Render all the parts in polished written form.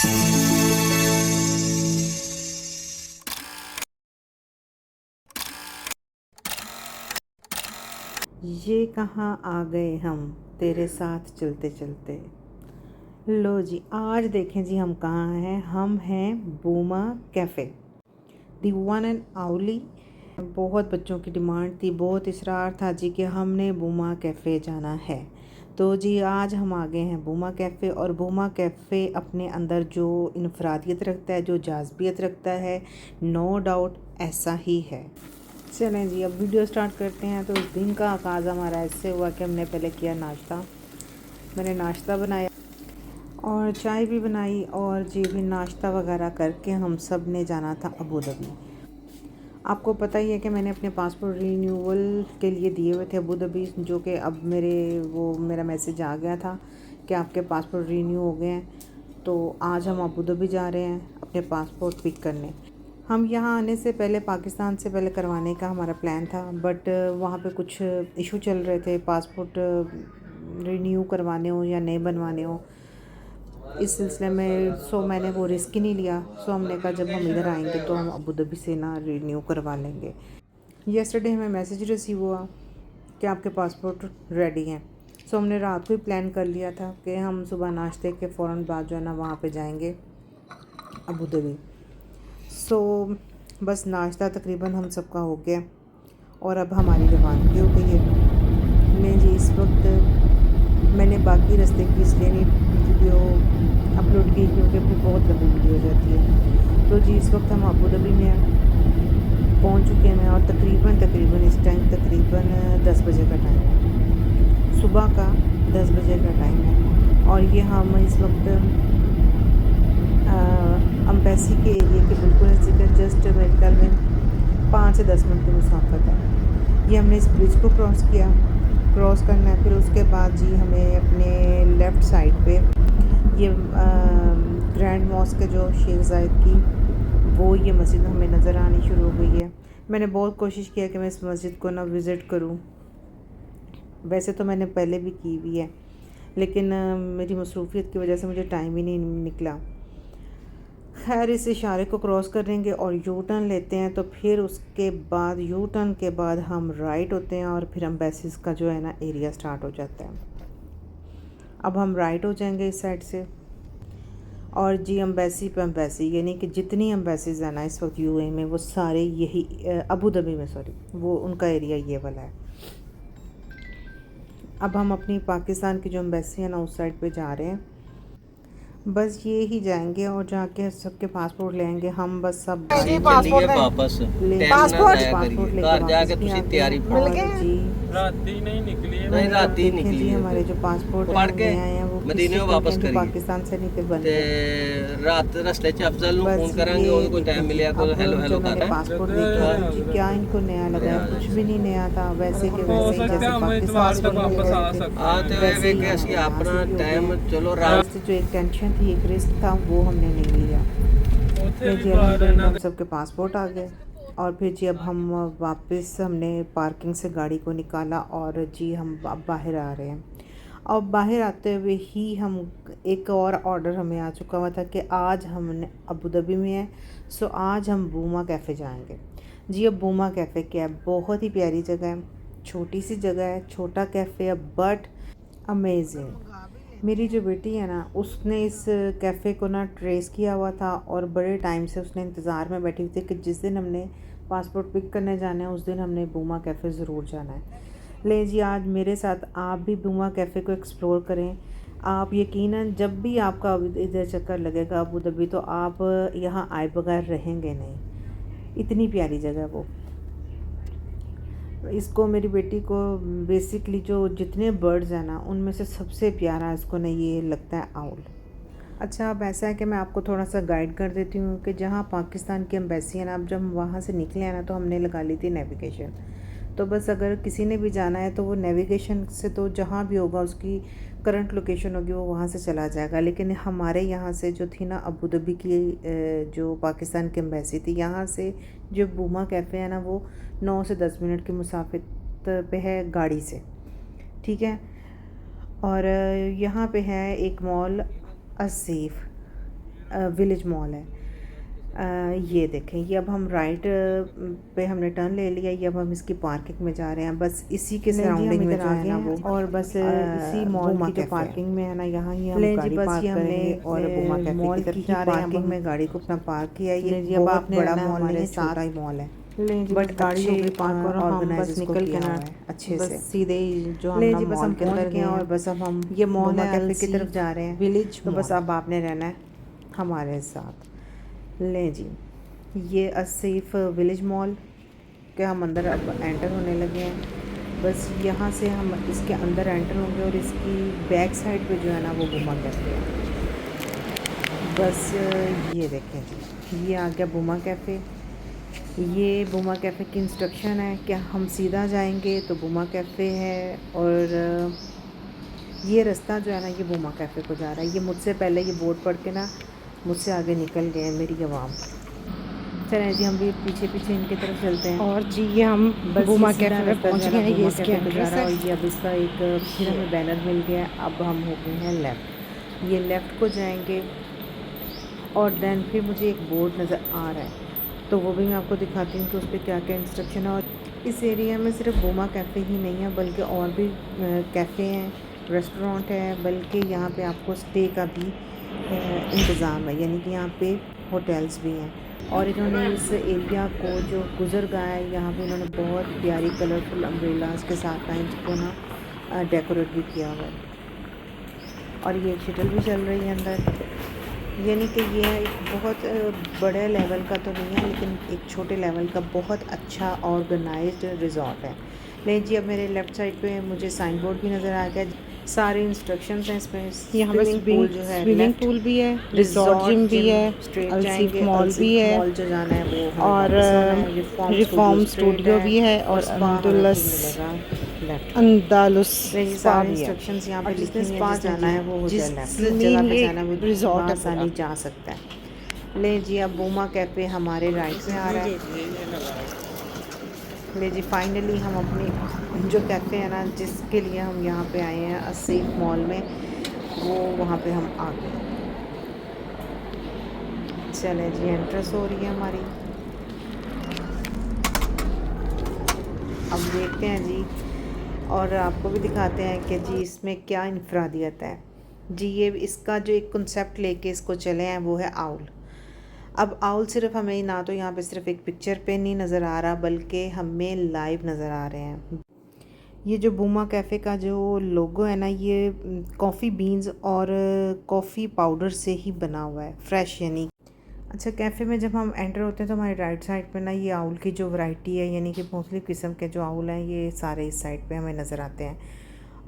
ये कहाँ आ गए हम तेरे साथ चलते चलते। लो जी, आज देखें जी हम कहाँ हैं। हम हैं Booma cafe, the one and only. बहुत बच्चों की डिमांड थी, बहुत इसरार था जी कि हमने बूमा कैफ़े जाना है। तो जी आज हम आ गए हैं बूमा कैफ़े। और बूमा कैफ़े अपने अंदर जो इनफरादियत रखता है, जो जाज़बियत रखता है, नो डाउट ऐसा ही है। चलें जी, अब वीडियो स्टार्ट करते हैं। तो उस दिन का आगाज़ हमारा ऐसे हुआ कि हमने पहले किया नाश्ता। मैंने नाश्ता बनाया और चाय भी बनाई, और जी भी नाश्ता वगैरह करके हम सब ने जाना था अबू धाबी। आपको पता ही है कि मैंने अपने पासपोर्ट रीन्यूअल के लिए दिए हुए थे अबू धाबी, जो कि अब मेरा मैसेज आ गया था कि आपके पासपोर्ट रीन्यू हो गए हैं। तो आज हम अबू धाबी जा रहे हैं अपने पासपोर्ट पिक करने। हम यहाँ आने से पहले पाकिस्तान से पहले करवाने का हमारा प्लान था, बट वहाँ पे कुछ इशू चल रहे थे, पासपोर्ट रिन्यू करवाने हो या नए बनवाने हो, इस सिलसिले में। मैंने वो रिस्क ही नहीं लिया। हमने कहा जब हम इधर आएंगे तो हम अबू धाबी से ना रिन्यू करवा लेंगे। येस्टरडे हमें मैसेज रिसीव हुआ कि आपके पासपोर्ट रेडी हैं। हमने रात को ही प्लान कर लिया था कि हम सुबह नाश्ते के फ़ौरन बाद जो है ना वहाँ पे जाएंगे अबू धाबी। बस नाश्ता तकरीबन हम सबका हो गया और अब हमारी रवानगी हो गई है। मैं जी इस वक्त मैंने बाकी रास्ते की इसलिए नहीं वीडियो अपलोड की क्योंकि फिर बहुत लंबी वीडियो हो जाती है। तो जी इस वक्त हम अबू धाबी में पहुंच चुके हैं और तकरीबन इस टाइम तकरीबन 10 बजे का टाइम है, सुबह का 10 बजे का टाइम है। और ये हम इस वक्त अम्बेसी के एरिया के बिल्कुल नज़दीक, जस्ट मेरे ख्याल में 5 से 10 मिनट की मुसाफत है। ये हमने इस ब्रिज को क्रॉस करना है। फिर उसके बाद जी हमें अपने लेफ़्ट साइड पे ये ग्रैंड मॉस्क है जो शेख ज़ायद की, वो ये मस्जिद हमें नज़र आनी शुरू हो गई है। मैंने बहुत कोशिश किया कि मैं इस मस्जिद को ना विज़िट करूं। वैसे तो मैंने पहले भी की हुई है, लेकिन मेरी मसरूफ़ियत की वजह से मुझे टाइम ही नहीं निकला। खैर, इस इशारे को क्रॉस करेंगे और यू टर्न लेते हैं। तो फिर उसके बाद यू टर्न के बाद हम राइट होते हैं और फिर एम्बेसीज़ का जो है ना एरिया स्टार्ट हो जाता है। अब हम राइट हो जाएंगे इस साइड से, और जी एम्बेसी पे एम्बेसी, यानी कि जितनी एम्बेसीज़ हैं ना इस वक्त यूएई में, वो सारे यही अबू धाबी में सॉरी, वो उनका एरिया ये वाला है। अब हम अपनी पाकिस्तान की जो एम्बेसी है ना उस साइड पे जा रहे हैं। बस ये ही जाएंगे और जाके सबके पासपोर्ट लेंगे। हम बस सब पासपोर्ट वापस पासपोर्ट घर जाके लेके तैयारी मिल गए जी। राती नहीं निकली है। नहीं राती देखें निकली जी है। हमारे जो पासपोर्ट पढ़ के आए हैं वो मदीने में वापस जो करिए। पाकिस्तान से नहीं थे ते बनते। रात रस्ते च अफजल नु बस फोन करांगे, ये और कोई टाइम मिले को अब हेलो हेलो जब मैंने कर पासपोर्ट देखा तो जी क्या इनको नया लगा है, कुछ भी नहीं नया था, वैसे के हो वैसे ही सकता है जैसे हम इतवार पाकिस्तान तक से वापस आ गए थे सकते हां। तो हैं। वैसे वे ही के हम असली यहाँ से अपना भी हो टाइम गए। चलो बस रात जो एक टेंशन थी, एक रिस्क था, वो हमने नहीं लिया। ਉੱਥੇ फिर भी जी बाहर है अलहमदिल्ला ना। हम सबके पासपोर्ट आ गए। और फिर जी अब हम वापस हमने पार्किंग से गाड़ी को निकाला और जी हम अब बाहर आ रहे हैं। और बाहर आते हुए ही हम एक और ऑर्डर हमें आ चुका हुआ था कि आज हमने अबू धाबी में है, आज हम बूमा कैफ़े जाएंगे। जी अब बूमा कैफ़े क्या है, बहुत ही प्यारी जगह है, छोटी सी जगह है, छोटा कैफ़े है, बट अमेजिंग। मेरी जो बेटी है ना उसने इस कैफ़े को ना ट्रेस किया हुआ था और बड़े टाइम से उसने इंतज़ार में बैठी हुई थी कि जिस दिन हमने पासपोर्ट पिक करने जाना है उस दिन हमने बूमा कैफ़े ज़रूर जाना है। ले जी आज मेरे साथ आप भी बूमा कैफ़े को एक्सप्लोर करें। आप यकीनन जब भी आपका इधर चक्कर लगेगा अबू धाबी, तो आप यहाँ आए बगैर रहेंगे नहीं, इतनी प्यारी जगह वो। इसको मेरी बेटी को बेसिकली जो जितने बर्ड्स हैं ना उनमें से सबसे प्यारा इसको ना ये लगता है आउल। अच्छा, अब ऐसा है कि मैं आपको थोड़ा सा गाइड कर देती हूँ कि जहाँ पाकिस्तान की एम्बेसी है ना, अब जब हम वहाँ से निकले हैं ना तो हमने लगा ली थी नेविगेशन। तो बस अगर किसी ने भी जाना है तो वो नेविगेशन से तो जहाँ भी होगा उसकी करंट लोकेशन होगी वो वहाँ से चला जाएगा। लेकिन हमारे यहाँ से जो थी ना अबू धाबी की जो पाकिस्तान की एम्बेसी थी, यहाँ से जो बूमा कैफ़े है ना वो 9 से 10 मिनट की मुसाफिर पे है गाड़ी से, ठीक है। और यहाँ पे है एक मॉल असीफ, विलेज मॉल है। ये देखें, ये अब हम राइट पे हमने टर्न ले लिया, ये अब हम इसकी पार्किंग में जा रहे हैं। बस इसी के सराउंडिंग में जो है ना वो, और बस इसी मॉल की जो पार्किंग में है ना, यहाँ ही हम गाड़ी पार्क करेंगे और बुमा कैफे की तरफ जा रहे हैं। पार्किंग में गाड़ी को अपना पार्क किया। ये बहुत बड़ा मॉल है, छोटा ही मॉल है, बट गाड़ी हो गई पार्क और हम बस निकल के ना अच्छे से सीधे जो हम ना मॉल के अंदर गए और बस अब हम ये मॉल कैफे की तरफ जा रहे हैं, विलेज। तो बस अब आपने रहना है हमारे साथ। लें जी, ये असीफ विलेज मॉल के हम अंदर अब एंटर होने लगे हैं। बस यहाँ से हम इसके अंदर एंटर होंगे और इसकी बैक साइड पे जो है ना वो बुमा कैफ़े है। बस ये देखें जी, ये आ गया बुमा कैफ़े। ये बुमा कैफ़े की इंस्ट्रक्शन है कि हम सीधा जाएंगे तो बुमा कैफ़े है, और ये रास्ता जो है ना ये बुमा कैफ़े को जा रहा है। ये मुझसे पहले ये बोर्ड पढ़ के ना मुझसे आगे निकल गए मेरी आवाम। चलें जी, हम भी पीछे पीछे इनकी तरफ चलते हैं। और जी ये हम बुमा कैफ़े में पहुंच गए हैं। ये इसके एंट्रेंस है और ये अब इसका एक फिर हमें बैनर मिल गया। अब हम हो गए हैं लेफ़्ट, ये लेफ़्ट को जाएंगे और देन फिर मुझे एक बोर्ड नज़र आ रहा है, तो वो भी मैं आपको दिखाती हूँ कि उस पर क्या क्या इंस्ट्रक्शन है। और इस एरिया में सिर्फ बुमा कैफ़े ही नहीं है बल्कि और भी कैफ़े हैं, रेस्टोरेंट है, बल्कि यहाँ पे आपको स्टे का भी इंतज़ाम है, यानी कि यहाँ पे होटल्स भी हैं। और इन्होंने इस एरिया को जो गुजर गया है, यहाँ पे इन्होंने बहुत प्यारी कलरफुल अम्ब्रेलास के साथ ना इसको ना डेकोरेट भी किया हुआ है। और ये शटल भी चल रही है अंदर, यानी कि ये एक बहुत बड़े लेवल का तो नहीं है, लेकिन एक छोटे लेवल का बहुत अच्छा ऑर्गेनाइज्ड रिजॉर्ट है। लेकिन जी अब मेरे लेफ़्ट साइड पे मुझे साइन बोर्ड भी नज़र आ गया, सारे इंस्ट्रक्शंस हैं इसमें। यहाँ पे स्विमिंग पूल भी है, रिजॉर्ट जिम भी है, अल्सीफ मॉल भी है, मॉल जो जाना है वो और रिफॉर्म स्टूडियो भी है, और अंदालुस स्पा भी है। इंस्ट्रक्शंस यहाँ पे लिखे हैं, जिस जाना है वो जिस जगह पे जाना है वो रिजॉर्ट आसानी जा सकता है। ले जी अब बुमा कैफ़े हमारे राइट में आ रहा है। ले जी फाइनली हम अपनी जो कैफ़े है ना जिसके लिए हम यहाँ पे आए हैं असीफ मॉल में, वो वहाँ पे हम आ गए। चले जी एंट्रेंस हो रही है हमारी, अब देखते हैं जी और आपको भी दिखाते हैं कि जी इसमें क्या इनफरादियत है। जी ये इसका जो एक कॉन्सेप्ट लेके इसको चले हैं वो है आउल। अब आउल सिर्फ हमें ना तो यहाँ पे सिर्फ एक पिक्चर पे नहीं नज़र आ रहा बल्कि हमें लाइव नज़र आ रहे हैं। ये जो बुमा कैफ़े का जो लोगो है ना ये कॉफ़ी बीन्स और कॉफ़ी पाउडर से ही बना हुआ है, फ्रेश यानी। अच्छा, कैफ़े में जब हम एंटर होते हैं तो हमारी राइट साइड पे ना ये आउल की जो वैरायटी है, यानी कि मुख्तलिफ़ किस्म के जो आउल हैं ये सारे इस साइड पे हमें नज़र आते हैं।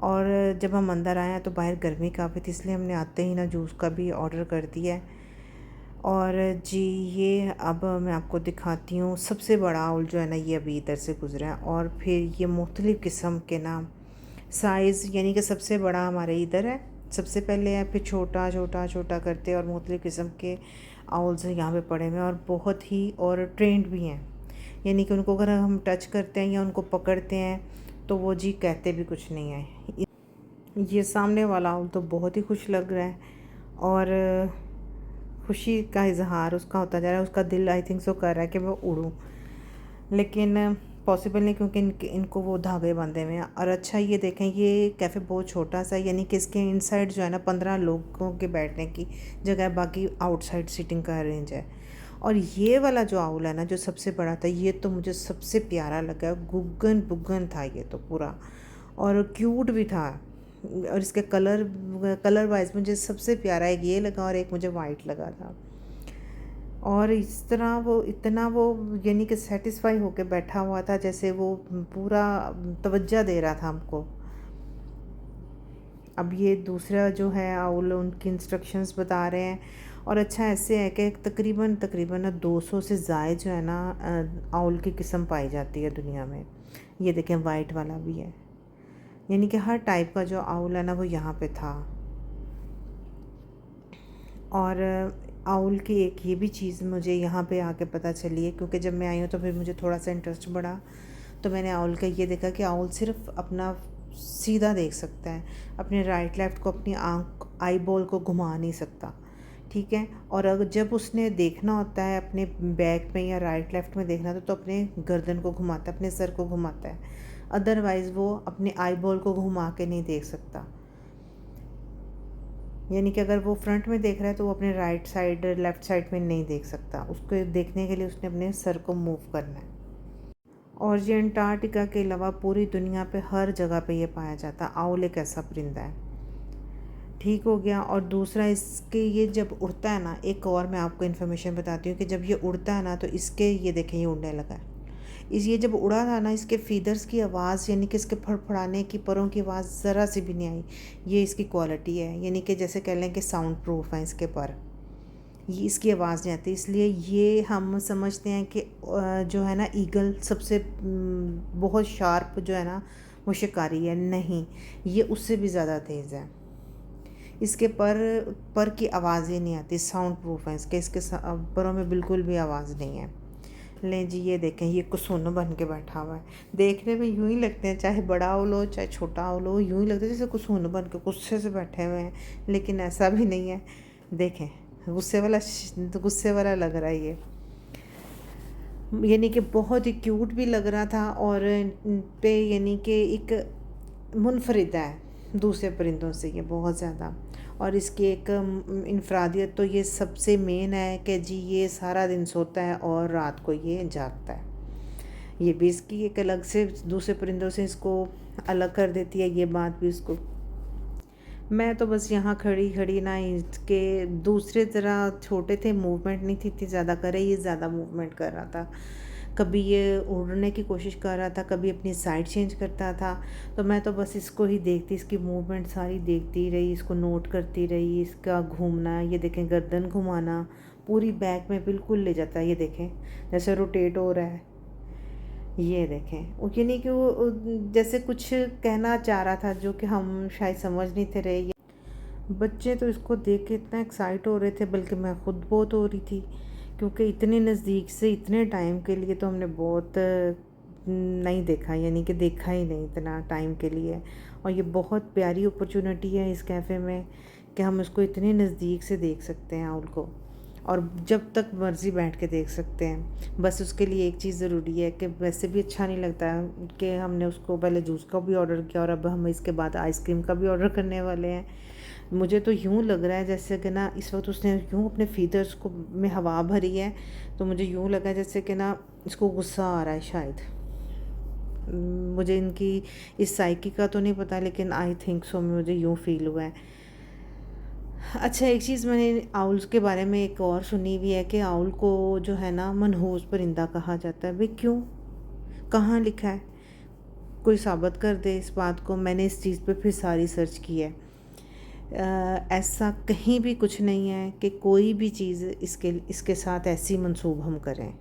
और जब हम अंदर आए हैं तो बाहर गर्मी काफ़ी थी, इसलिए हमने आते ही ना जूस का भी ऑर्डर कर दिया है। और जी ये अब मैं आपको दिखाती हूँ सबसे बड़ा आउल जो है ना ये अभी इधर से गुजरा है, और फिर ये मुख्तलिफ़ किस्म के ना साइज़, यानी कि सबसे बड़ा हमारे इधर है, सबसे पहले है, फिर छोटा छोटा छोटा करते और मुख्तलिफ़ किस्म के आउल्स यहाँ पे पड़े हुए हैं और बहुत ही और ट्रेंड भी हैं, यानी कि उनको अगर हम टच करते हैं या उनको पकड़ते हैं तो वो जी कहते भी कुछ नहीं है। ये सामने वाला आउल तो बहुत ही खुश लग रहा है और खुशी का इजहार उसका होता जा रहा है, उसका दिल आई थिंक सो कर रहा है कि मैं उड़ूँ, लेकिन पॉसिबल नहीं क्योंकि इनको वो धागे बंधे हुए हैं। और अच्छा ये देखें ये कैफ़े बहुत छोटा सा, यानी कि इसके इनसाइड जो है ना 15 लोगों के बैठने की जगह, बाकी आउटसाइड सीटिंग का अरेंज है। और ये वाला जो आउल है ना जो सबसे बड़ा था, ये तो मुझे सबसे प्यारा लगा, गुगन बुगन था ये तो पूरा, और क्यूट भी था। और इसके कलर वाइज मुझे सबसे प्यारा एक ये लगा और एक मुझे वाइट लगा था। और इस तरह वो इतना वो यानी कि सेटिस्फाई होके बैठा हुआ था जैसे वो पूरा तवज्जो दे रहा था हमको। अब ये दूसरा जो है आउल उनकी इंस्ट्रक्शंस बता रहे हैं। और अच्छा ऐसे है कि तकरीबन 200 से ज़ायद जो है ना आउल की किस्म पाई जाती है दुनिया में। ये देखें वाइट वाला भी है, यानी कि हर टाइप का जो आउल है ना वो यहाँ पे था। और आउल की एक ये भी चीज़ मुझे यहाँ पे आके पता चली है, क्योंकि जब मैं आई हूँ तो फिर मुझे थोड़ा सा इंटरेस्ट बढ़ा, तो मैंने आउल का ये देखा कि आउल सिर्फ अपना सीधा देख सकता है, अपने राइट लेफ़्ट को अपनी आँख आई बॉल को घुमा नहीं सकता, ठीक है। और अगर जब उसने देखना होता है अपने बैक में या राइट लेफ्ट में देखना तो अपने गर्दन को घुमाता है, अपने सर को घुमाता है, अदरवाइज़ वो अपने आई बॉल को घुमा के नहीं देख सकता। यानी कि अगर वो फ्रंट में देख रहा है तो वो अपने राइट साइड लेफ़्ट साइड में नहीं देख सकता, उसको देखने के लिए उसने अपने सर को मूव करना है। और ये अंटार्कटिका के अलावा पूरी दुनिया पे हर जगह पे ये पाया जाता है। आउल एक ऐसा परिंदा है, ठीक हो गया। और दूसरा, इसके ये जब उड़ता है ना, एक और मैं आपको इन्फॉर्मेशन बताती हूँ कि जब ये उड़ता है ना तो इसके ये देखें ये उड़ने लगा है। ये जब उड़ा था ना, इसके फीदर्स की आवाज़ यानी कि इसके फड़फड़ाने की परों की आवाज़ ज़रा सी भी नहीं आई। ये इसकी क्वालिटी है, यानी कि जैसे कह लें कि साउंड प्रूफ है इसके पर, ये इसकी आवाज़ नहीं आती। इसलिए ये हम समझते हैं कि जो है ना ईगल सबसे बहुत शार्प जो है ना वो शिकारी है, नहीं, ये उससे भी ज़्यादा तेज़ है। इसके पर की आवाज़ ही नहीं आती, साउंड प्रूफ है इसके परों में बिल्कुल भी आवाज़ नहीं है। लें जी, ये देखें ये कुसुन बन के बैठा हुआ है। देखने में यूँ ही लगते हैं, चाहे बड़ा आउल हो चाहे छोटा आउल हो, यूँ ही लगता है जैसे कुसुन बन के गुस्से से बैठे हुए हैं, लेकिन ऐसा भी नहीं है। देखें गुस्से वाला लग रहा है ये, यानी कि बहुत ही क्यूट भी लग रहा था। और पे यानी कि एक मुनफरिद है दूसरे परिंदों से ये बहुत ज़्यादा। और इसकी एक इनफरादियत तो ये सबसे मेन है कि जी ये सारा दिन सोता है और रात को ये जागता है। ये भी इसकी एक अलग से दूसरे परिंदों से इसको अलग कर देती है, ये बात भी इसको। मैं तो बस यहाँ खड़ी खड़ी ना इसके दूसरे तरह छोटे थे, मूवमेंट नहीं थी इतनी ज़्यादा करे, ये ज़्यादा मूवमेंट कर रहा था। कभी ये उड़ने की कोशिश कर रहा था, कभी अपनी साइड चेंज करता था। तो मैं तो बस इसको ही देखती, इसकी मूवमेंट सारी देखती रही, इसको नोट करती रही, इसका घूमना, ये देखें गर्दन घुमाना, पूरी बैक में बिल्कुल ले जाता है। ये देखें जैसे रोटेट हो रहा है, ये देखें। वो ये नहीं कि वो जैसे कुछ कहना चाह रहा था जो कि हम शायद समझ नहीं थे रहे। बच्चे तो इसको देख के इतना एक्साइट हो रहे थे, बल्कि मैं ख़ुद बहुत हो रही थी, क्योंकि इतने नज़दीक से इतने टाइम के लिए तो हमने बहुत नहीं देखा, यानी कि देखा ही नहीं इतना टाइम के लिए। और ये बहुत प्यारी अपॉर्चुनिटी है इस कैफ़े में कि हम इसको इतने नज़दीक से देख सकते हैं आउल को, और जब तक मर्ज़ी बैठ के देख सकते हैं। बस उसके लिए एक चीज़ ज़रूरी है कि वैसे भी अच्छा नहीं लगता है कि हमने उसको पहले जूस का भी ऑर्डर किया और अब हम इसके बाद आइसक्रीम का भी ऑर्डर करने वाले हैं। मुझे तो यूँ लग रहा है जैसे कि ना इस वक्त उसने यूँ अपने फीदर्स को में हवा भरी है, तो मुझे यूँ लगा जैसे कि ना इसको गुस्सा आ रहा है शायद। मुझे इनकी इस साइकी का तो नहीं पता, लेकिन आई थिंक सो मुझे यूँ फील हुआ है। अच्छा, एक चीज़ मैंने आउल्स के बारे में एक और सुनी हुई है कि आउल को जो है ना मनहूस परिंदा कहा जाता है। भाई क्यों, कहाँ लिखा है, कोई साबित कर दे इस बात को। मैंने इस चीज़ पे फिर सारी सर्च की है, ऐसा कहीं भी कुछ नहीं है कि कोई भी चीज़ इसके साथ ऐसी मंसूब हम करें।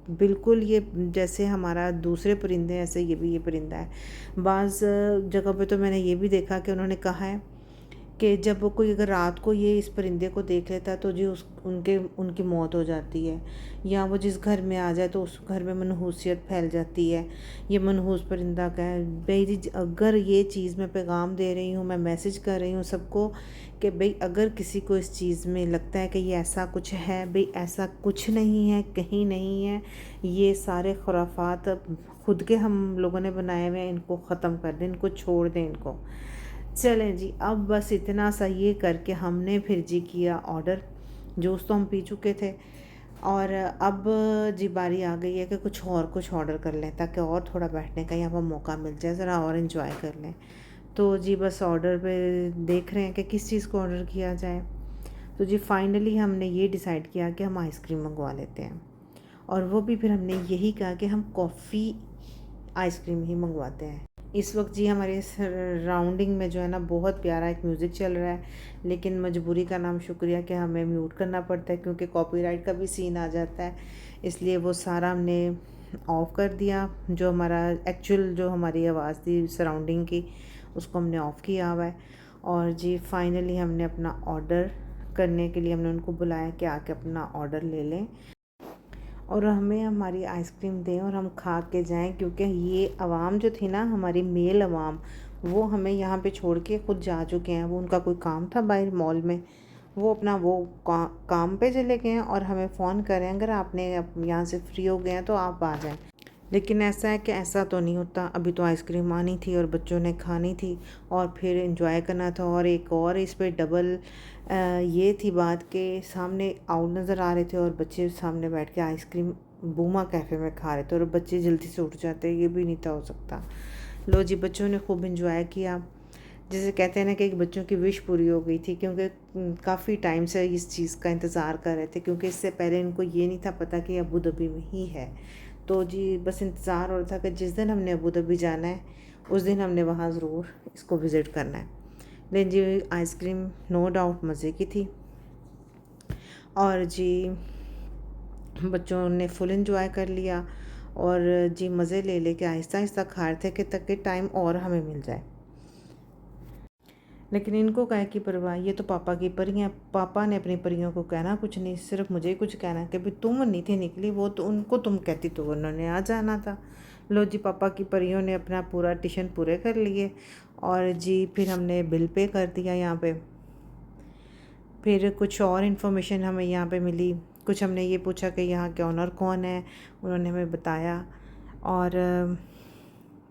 बिल्कुल ये जैसे हमारा दूसरे परिंदे हैं ऐसे ये भी ये परिंदा है। बाज़ जगह पे तो मैंने ये भी देखा कि उन्होंने कहा है कि जब कोई अगर रात को ये इस परिंदे को देख लेता तो जी उनकी मौत हो जाती है, या वो जिस घर में आ जाए तो उस घर में मनहूसियत फैल जाती है। ये मनहूस परिंदा का है। भाई जी, अगर ये चीज़ मैं पैगाम दे रही हूँ, मैं मैसेज कर रही हूँ सबको कि भाई अगर किसी को इस चीज़ में लगता है कि ये ऐसा कुछ है, भाई ऐसा कुछ नहीं है, कहीं नहीं है। ये सारे खुराफात खुद के हम लोगों ने बनाए हुए हैं, इनको ख़त्म कर दें, इनको छोड़ दें इनको। चलें जी, अब बस इतना सा ये करके हमने फिर जी किया ऑर्डर। जूस तो हम पी चुके थे, और अब जी बारी आ गई है कि कुछ ऑर्डर कर लें ताकि और थोड़ा बैठने का यहाँ पर मौका मिल जाए, ज़रा और इन्जॉय कर लें। तो जी बस ऑर्डर पे देख रहे हैं कि किस चीज़ को ऑर्डर किया जाए। तो जी फाइनली हमने ये डिसाइड किया कि हम आइसक्रीम मंगवा लेते हैं, और वो भी फिर हमने यही कहा कि हम कॉफ़ी आइसक्रीम ही मंगवाते हैं। इस वक्त जी हमारे सराउंडिंग में जो है ना बहुत प्यारा एक म्यूज़िक चल रहा है, लेकिन मजबूरी का नाम शुक्रिया कि हमें म्यूट करना पड़ता है क्योंकि कॉपीराइट का भी सीन आ जाता है। इसलिए वो सारा हमने ऑफ़ कर दिया। जो हमारा एक्चुअल जो हमारी आवाज़ थी सराउंडिंग की, उसको हमने ऑफ़ किया हुआ है। और जी फाइनली हमने अपना ऑर्डर करने के लिए हमने उनको बुलाया कि आके अपना ऑर्डर ले लें और हमें हमारी आइसक्रीम दें और हम खा के जाएं, क्योंकि ये आवाम जो थी ना, हमारी मेल आवाम, वो हमें यहाँ पे छोड़ के ख़ुद जा चुके हैं। वो उनका कोई काम था बाहर मॉल में, वो अपना काम पे चले गए हैं और हमें फ़ोन करें अगर आपने यहाँ से फ्री हो गए हैं तो आप आ जाएं। लेकिन ऐसा है कि ऐसा तो नहीं होता। अभी तो आइसक्रीम आनी थी और बच्चों ने खानी थी और फिर एंजॉय करना था। और एक और इस पे डबल ये थी बात कि सामने आउट नज़र आ रहे थे और बच्चे सामने बैठ के आइसक्रीम बूमा कैफ़े में खा रहे थे और बच्चे जल्दी से उठ जाते, ये भी नहीं था हो सकता। लो जी, बच्चों ने खूब एंजॉय किया। जैसे कहते हैं ना कि एक बच्चों की विश पूरी हो गई थी, क्योंकि काफ़ी टाइम से इस चीज़ का इंतज़ार कर रहे थे, क्योंकि इससे पहले इनको ये नहीं था पता कि अबू धाबी में ही है। तो जी बस इंतज़ार हो रहा था कि जिस दिन हमने अबू धाबी जाना है उस दिन हमने वहाँ ज़रूर इसको विज़िट करना है। लेकिन जी आइसक्रीम नो डाउट मज़े की थी और जी बच्चों ने फुल एंजॉय कर लिया और जी मज़े ले लेके आहिस्ता आहिस्ता खा रहे थे कि तक टाइम और हमें मिल जाए। लेकिन इनको कहे की परवाह, ये तो पापा की परियां, पापा ने अपनी परियों को कहना कुछ नहीं, सिर्फ मुझे कुछ कहना कि भाई तुम नहीं थी निकली, वो तो उनको तुम कहती तो उन्होंने आ जाना था। लो जी, पापा की परियों ने अपना पूरा टिशन पूरे कर लिए और जी फिर हमने बिल पे कर दिया यहाँ पे। फिर कुछ और इन्फॉर्मेशन हमें यहाँ पे मिली, कुछ हमने ये पूछा कि यहाँ के ऑनर कौन है, उन्होंने हमें बताया और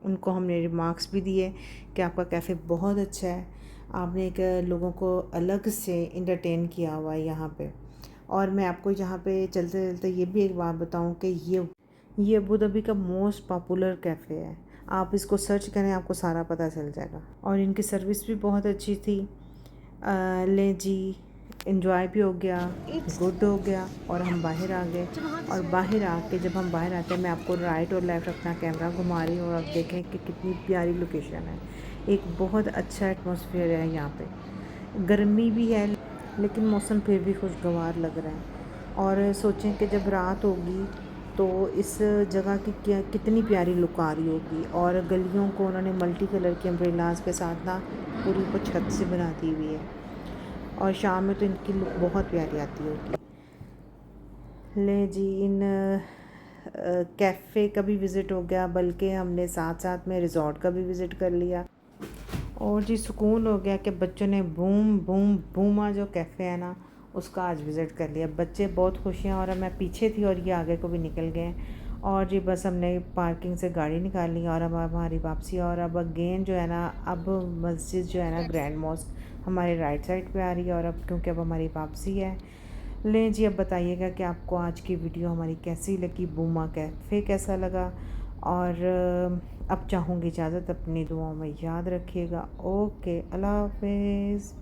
उनको हमने रिमार्क्स भी दिए कि आपका कैफ़े बहुत अच्छा है, आपने एक लोगों को अलग से इंटरटेन किया हुआ है यहाँ पे। और मैं आपको यहाँ पे चलते चलते ये भी एक बात बताऊँ कि ये अबू धाबी का मोस्ट पॉपुलर कैफ़े है। आप इसको सर्च करें, आपको सारा पता चल जाएगा। और इनकी सर्विस भी बहुत अच्छी थी। ले जी, एंजॉय भी हो गया, गुड हो गया और हम बाहर आ गए। और बाहर आके जब हम बाहर आते हैं, मैं आपको राइट और लेफ़्ट अपना कैमरा घुमा रही हूँ और आप देखें कि कितनी प्यारी लोकेशन है। एक बहुत अच्छा एटमॉस्फेयर है यहाँ पे। गर्मी भी है लेकिन मौसम फिर भी खुशगवार लग रहा है। और सोचें कि जब रात होगी तो इस जगह की क्या कितनी प्यारी लुक आ रही होगी। और गलियों को उन्होंने मल्टी कलर के अम्ब्रेलाज के साथ ना पूरी ऊपर छत से बना दी हुई है और शाम में तो इनकी लुक बहुत प्यारी आती होगी। ले जी, इन कैफ़े का भी विज़िट हो गया, बल्कि हमने साथ साथ में रिज़ॉर्ट का भी विज़िट कर लिया और जी सुकून हो गया कि बच्चों ने बूमा जो कैफ़े है ना उसका आज विज़िट कर लिया। बच्चे बहुत खुश हैं और मैं पीछे थी और ये आगे को भी निकल गए और जी बस हमने पार्किंग से गाड़ी निकाल ली और अब हमारी वापसी। और अब अगेन जो है ना, अब मस्जिद जो है ना ग्रैंड मॉस्क हमारे राइट साइड पे आ रही है और अब क्योंकि अब हमारी वापसी है। लें जी, अब बताइएगा कि आपको आज की वीडियो हमारी कैसी लगी, बूमा कैफ़े कैसा लगा। और अब चाहूँगी इजाज़त, अपनी दुआओं में याद रखिएगा। ओके, अल्लाह हाफ़िज़।